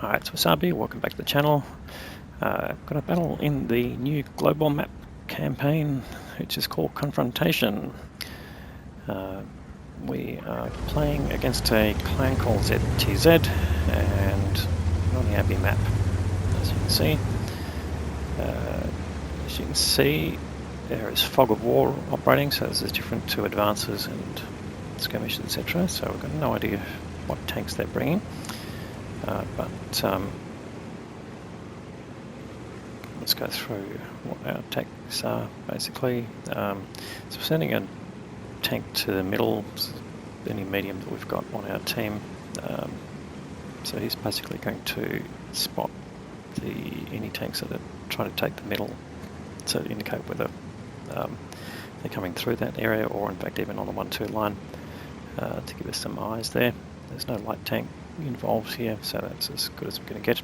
Hi, it's Wasabi, welcome back to the channel. Got a battle in the new global map campaign, which is called Confrontation. We are playing against a clan called ZTZ and on the Abbey map, as you can see. There is fog of war operating, so this is different to advances and skirmishes, etc. So we've got no idea what tanks they're bringing. Let's go through what our tanks are, basically. So we're sending a tank to the middle, any medium that we've got on our team. So he's basically going to spot any tanks that are trying to take the middle to indicate whether they're coming through that area or in fact even on the 1-2 line, to give us some eyes there. There's no light tank involved here, so that's as good as we're going to get.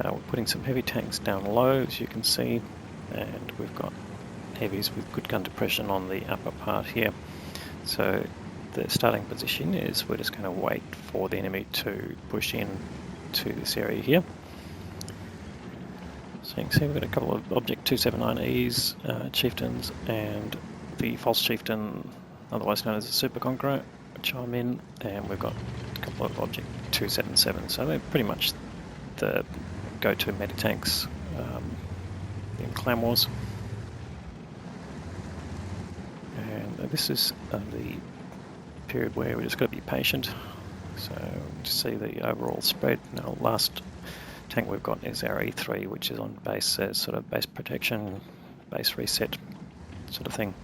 We're putting some heavy tanks down low, as you can see, and we've got heavies with good gun depression on the upper part here. So the starting position is we're just going to wait for the enemy to push in to this area here. So you can see we've got a couple of Object 279Es, chieftains, and the false chieftain, otherwise known as a super conqueror, which I'm in, and we've got a couple of Object 277. So they're pretty much the go-to meta tanks in Clan Wars. And this is the period where we just got to be patient. So to see the overall spread. Now, last tank we've got is our E3, which is on base sort of base protection, base reset sort of thing.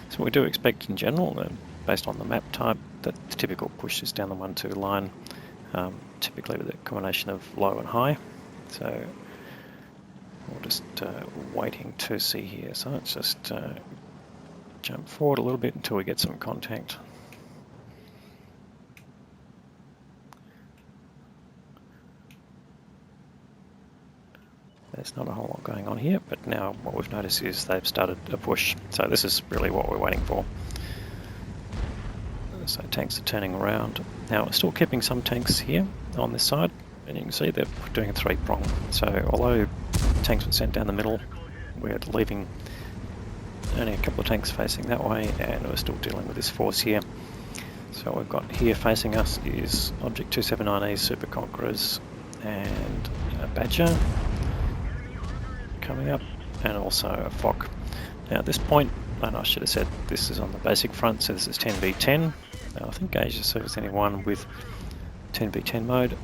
So we do expect in general, based on the map type, that the typical push is down the 1-2 line, typically with a combination of low and high. So we're just waiting to see here. So let's just jump forward a little bit until we get some contact. There's not a whole lot going on here, but now what we've noticed is they've started a push. So this is really what we're waiting for. So tanks are turning around. Now we're still keeping some tanks here on this side, and you can see they're doing a three-prong. So although tanks were sent down the middle, we're leaving only a couple of tanks facing that way, and we're still dealing with this force here. So what we've got here facing us is Object 279E Super Conquerors and a Badger coming up, and also a FOC. Now at this point, and I should have said this is on the basic front, so this is 10v10. Now I think Asia serves anyone with 10v10 mode.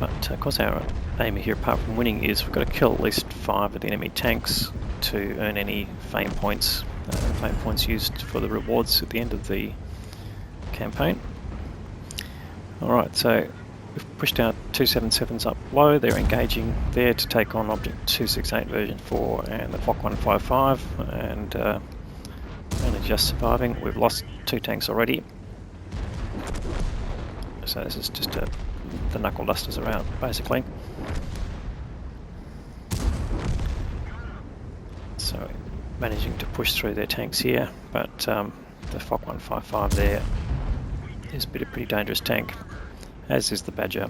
But of course our aim here, apart from winning, is we've got to kill at least 5 of the enemy tanks to earn any fame points. Fame points used for the rewards at the end of the campaign. Alright, so we've pushed our 277s up low. They're engaging there to take on Object 268 version 4 and the FOC 155, and only just surviving. We've lost 2 tanks already. So this is just the knuckle dusters are out, basically. So managing to push through their tanks here, but the FOC 155 there is a pretty dangerous tank, as is the Badger.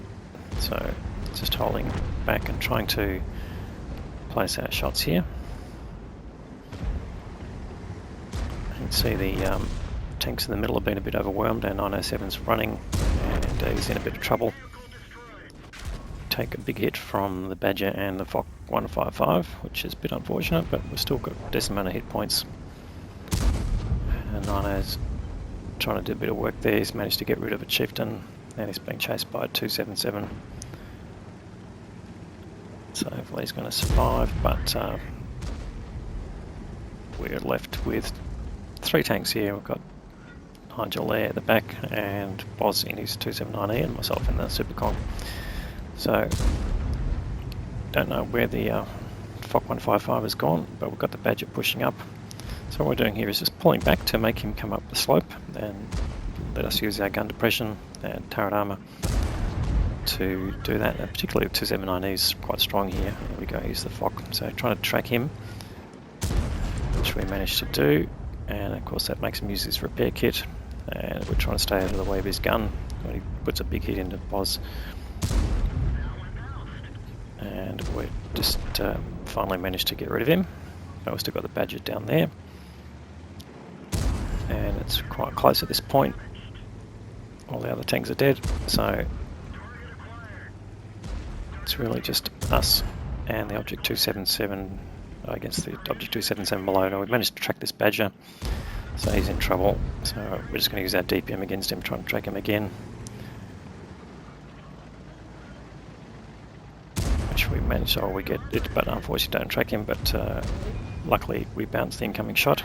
So just holding back and trying to place our shots here. You can see the tanks in the middle have been a bit overwhelmed. Our 907's running and he's in a bit of trouble. Take a big hit from the Badger and the FOC 155, which is a bit unfortunate, but we've still got a decent amount of hit points. And Nino's trying to do a bit of work there. He's managed to get rid of a chieftain, and he's being chased by a 277. So hopefully he's going to survive, but we're left with 3 tanks here. We've got Nigel there at the back, and Boz in his 279E, and myself in the Super Conq. So don't know where the FOC 155 has gone, but we've got the Badger pushing up. So what we're doing here is just pulling back to make him come up the slope and let us use our gun depression and turret armour to do that. And particularly 279E is quite strong here. There we go, here's the FOC. So trying to track him, which we managed to do, and of course that makes him use his repair kit, and we're trying to stay out of the way of his gun when puts a big hit into Boz. And we just finally managed to get rid of him. But we've still got the Badger down there. And it's quite close at this point. All the other tanks are dead, so it's really just us and the Object 277 against the Object 277 below. Now we've managed to track this Badger, so he's in trouble. So we're just going to use our DPM against him, try and track him again. Which we managed, so we get it, but unfortunately don't track him, but luckily we bounced the incoming shot.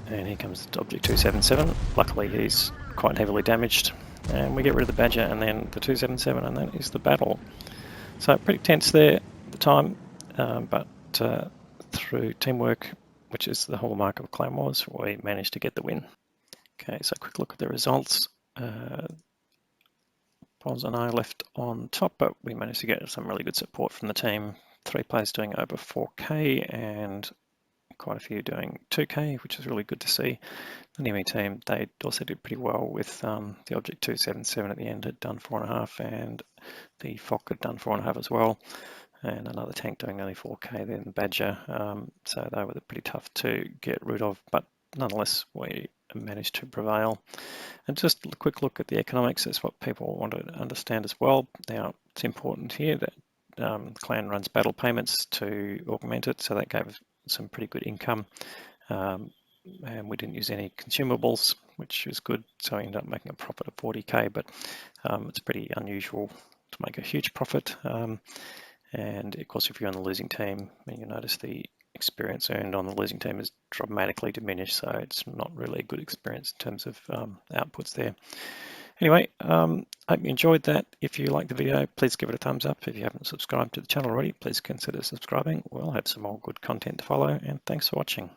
And here comes the Object 277. Luckily he's quite heavily damaged. And we get rid of the Badger and then the 277, and that is the battle. So pretty tense there at the time, but through teamwork, which is the hallmark of Clan Wars, we managed to get the win. Okay, so quick look at the results. Boz and I left on top, but we managed to get some really good support from the team. 3 players doing over 4K and quite a few doing 2K, which is really good to see. The enemy team, they also did pretty well with the Object 277 at the end had done 4.5, and the FOC had done 4.5 as well, and another tank doing only 4K then the Badger. So they were pretty tough to get rid of, but nonetheless we managed to prevail. And just a quick look at the economics, is what people want to understand as well. Now it's important here that the clan runs battle payments to augment it, so that gave us some pretty good income, and we didn't use any consumables, which is good, so we ended up making a profit of 40k, but it's pretty unusual to make a huge profit, and of course if you're on the losing team, you notice the experience earned on the losing team is dramatically diminished, so it's not really a good experience in terms of outputs there. Anyway, hope you enjoyed that. If you liked the video, please give it a thumbs up. If you haven't subscribed to the channel already, please consider subscribing. We'll have some more good content to follow, and thanks for watching.